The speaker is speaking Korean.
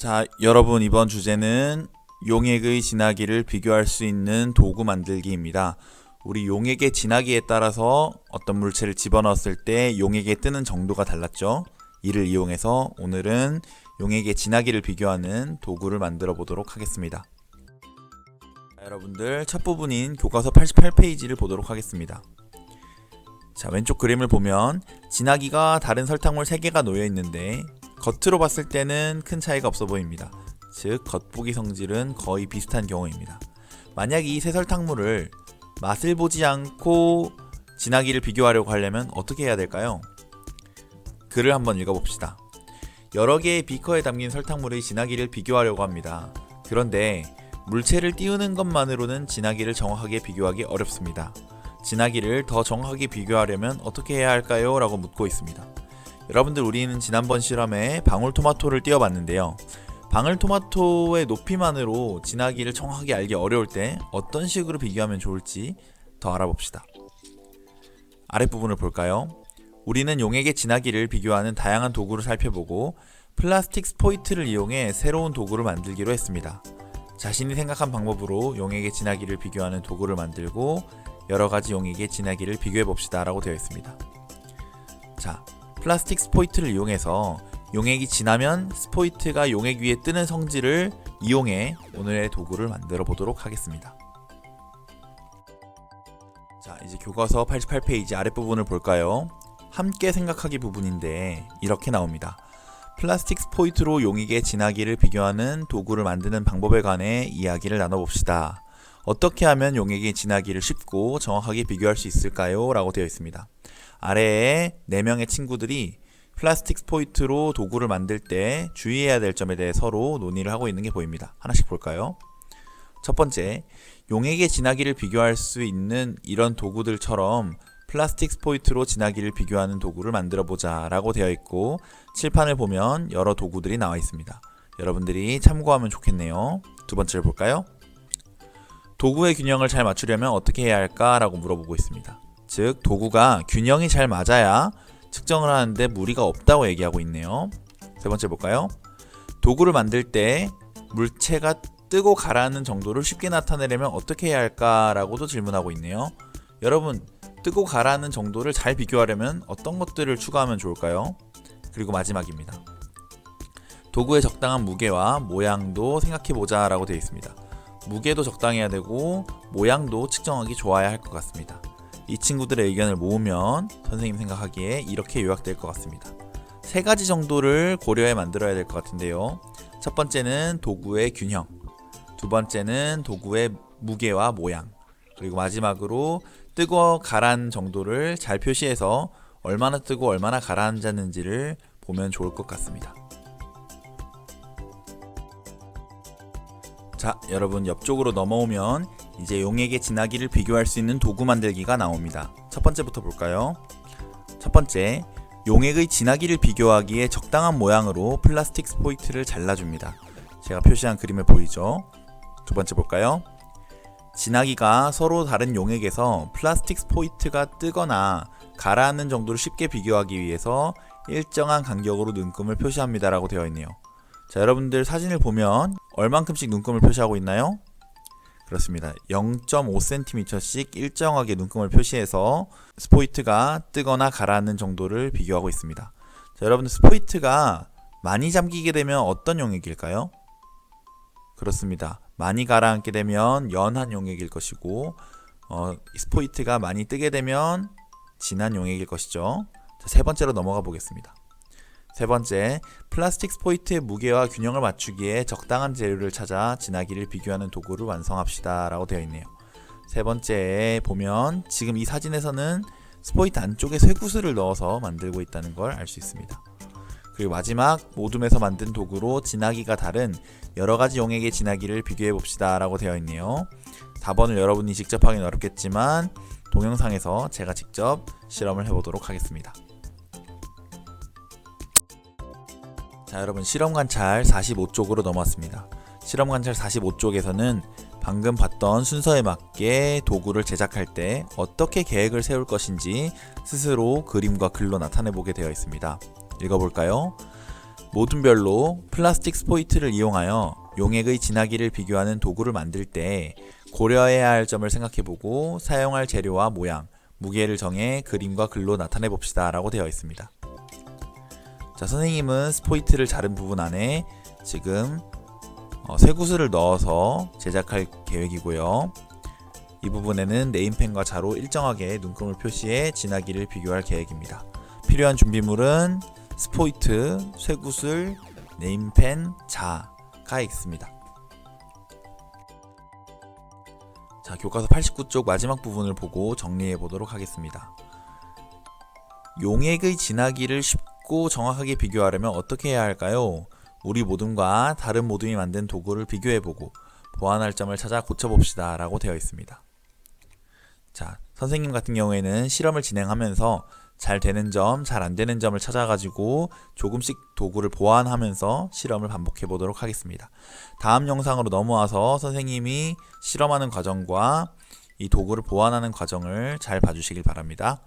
자, 여러분 이번 주제는 용액의 진하기를 비교할 수 있는 도구 만들기입니다. 우리 용액의 진하기에 따라서 어떤 물체를 집어넣었을 때 용액에 뜨는 정도가 달랐죠. 이를 이용해서 오늘은 용액의 진하기를 비교하는 도구를 만들어 보도록 하겠습니다. 자, 여러분들 첫 부분인 교과서 88페이지를 보도록 하겠습니다. 자, 왼쪽 그림을 보면 진하기가 다른 설탕물 3개가 놓여 있는데 겉으로 봤을 때는 큰 차이가 없어 보입니다. 즉 겉보기 성질은 거의 비슷한 경우입니다. 만약 이 세 설탕물을 맛을 보지 않고 진하기를 비교하려고 하려면 어떻게 해야 될까요? 글을 한번 읽어봅시다. 여러 개의 비커에 담긴 설탕물의 진하기를 비교하려고 합니다. 그런데 물체를 띄우는 것만으로는 진하기를 정확하게 비교하기 어렵습니다. 진하기를 더 정확하게 비교하려면 어떻게 해야 할까요? 라고 묻고 있습니다. 여러분들, 우리는 지난번 실험에 방울토마토를 띄워봤는데요. 방울토마토의 높이만으로 진하기를 정확하게 알기 어려울 때 어떤 식으로 비교하면 좋을지 더 알아봅시다. 아랫부분을 볼까요? 우리는 용액의 진하기를 비교하는 다양한 도구를 살펴보고 플라스틱 스포이트를 이용해 새로운 도구를 만들기로 했습니다. 자신이 생각한 방법으로 용액의 진하기를 비교하는 도구를 만들고 여러가지 용액의 진하기를 비교해봅시다 라고 되어 있습니다. 자, 플라스틱 스포이트를 이용해서 용액이 진하면 스포이트가 용액 위에 뜨는 성질을 이용해 오늘의 도구를 만들어 보도록 하겠습니다. 자, 이제 교과서 88페이지 아랫부분을 볼까요? 함께 생각하기 부분인데 이렇게 나옵니다. 플라스틱 스포이트로 용액의 진하기를 비교하는 도구를 만드는 방법에 관해 이야기를 나눠봅시다. 어떻게 하면 용액의 진하기를 쉽고 정확하게 비교할 수 있을까요? 라고 되어 있습니다. 아래에 4명의 친구들이 플라스틱 스포이트로 도구를 만들 때 주의해야 될 점에 대해 서로 논의를 하고 있는 게 보입니다. 하나씩 볼까요? 첫 번째, 용액의 진하기를 비교할 수 있는 이런 도구들처럼 플라스틱 스포이트로 진하기를 비교하는 도구를 만들어 보자 라고 되어 있고, 칠판을 보면 여러 도구들이 나와 있습니다. 여러분들이 참고하면 좋겠네요. 두 번째를 볼까요? 도구의 균형을 잘 맞추려면 어떻게 해야 할까? 라고 물어보고 있습니다. 즉, 도구가 균형이 잘 맞아야 측정을 하는데 무리가 없다고 얘기하고 있네요. 세 번째 볼까요? 도구를 만들 때 물체가 뜨고 가라앉는 정도를 쉽게 나타내려면 어떻게 해야 할까? 라고도 질문하고 있네요. 여러분, 뜨고 가라앉는 정도를 잘 비교하려면 어떤 것들을 추가하면 좋을까요? 그리고 마지막입니다. 도구의 적당한 무게와 모양도 생각해보자 라고 되어 있습니다. 무게도 적당해야 되고 모양도 측정하기 좋아야 할 것 같습니다. 이 친구들의 의견을 모으면 선생님 생각하기에 이렇게 요약될 것 같습니다. 3가지 정도를 고려해 만들어야 될 것 같은데요. 첫 번째는 도구의 균형, 두 번째는 도구의 무게와 모양, 그리고 마지막으로 뜨고 가라앉는 정도를 잘 표시해서 얼마나 뜨고 얼마나 가라앉았는지를 보면 좋을 것 같습니다. 자, 여러분 옆쪽으로 넘어오면 이제 용액의 진하기를 비교할 수 있는 도구 만들기가 나옵니다. 첫 번째부터 볼까요? 첫 번째, 용액의 진하기를 비교하기에 적당한 모양으로 플라스틱 스포이트를 잘라줍니다. 제가 표시한 그림에 보이죠? 두 번째 볼까요? 진하기가 서로 다른 용액에서 플라스틱 스포이트가 뜨거나 가라앉는 정도를 쉽게 비교하기 위해서 일정한 간격으로 눈금을 표시합니다 라고 되어 있네요. 자, 여러분들 사진을 보면 얼만큼씩 눈금을 표시하고 있나요? 그렇습니다. 0.5cm씩 일정하게 눈금을 표시해서 스포이트가 뜨거나 가라앉는 정도를 비교하고 있습니다. 자, 여러분들 스포이트가 많이 잠기게 되면 어떤 용액일까요? 그렇습니다. 많이 가라앉게 되면 연한 용액일 것이고 스포이트가 많이 뜨게 되면 진한 용액일 것이죠. 자, 세 번째로 넘어가 보겠습니다. 세 번째, 플라스틱 스포이트의 무게와 균형을 맞추기에 적당한 재료를 찾아 진하기를 비교하는 도구를 완성합시다 라고 되어 있네요. 세 번째에 보면 지금 이 사진에서는 스포이트 안쪽에 쇠구슬을 넣어서 만들고 있다는 걸 알 수 있습니다. 그리고 마지막, 모둠에서 만든 도구로 진하기가 다른 여러가지 용액의 진하기를 비교해 봅시다 라고 되어 있네요. 4번을 여러분이 직접 하기는 어렵겠지만 동영상에서 제가 직접 실험을 해보도록 하겠습니다. 자, 여러분 실험 관찰 45쪽으로 넘어왔습니다. 실험 관찰 45쪽에서는 방금 봤던 순서에 맞게 도구를 제작할 때 어떻게 계획을 세울 것인지 스스로 그림과 글로 나타내 보게 되어 있습니다. 읽어볼까요? 모둠별로 플라스틱 스포이트를 이용하여 용액의 진하기를 비교하는 도구를 만들 때 고려해야 할 점을 생각해보고 사용할 재료와 모양, 무게를 정해 그림과 글로 나타내 봅시다 라고 되어 있습니다. 자, 선생님은 스포이트를 자른 부분 안에 지금 쇠구슬을 넣어서 제작할 계획이고요. 이 부분에는 네임펜과 자로 일정하게 눈금을 표시해 진하기를 비교할 계획입니다. 필요한 준비물은 스포이트, 쇠구슬, 네임펜, 자가 있습니다. 자, 교과서 89쪽 마지막 부분을 보고 정리해 보도록 하겠습니다. 용액의 진하기를 쉽고 정확하게 비교하려면 어떻게 해야 할까요? 우리 모둠과 다른 모둠이 만든 도구를 비교해보고 보완할 점을 찾아 고쳐봅시다 라고 되어 있습니다. 자, 선생님 같은 경우에는 실험을 진행하면서 잘 되는 점, 잘 안 되는 점을 찾아가지고 조금씩 도구를 보완하면서 실험을 반복해 보도록 하겠습니다. 다음 영상으로 넘어와서 선생님이 실험하는 과정과 이 도구를 보완하는 과정을 잘 봐주시길 바랍니다.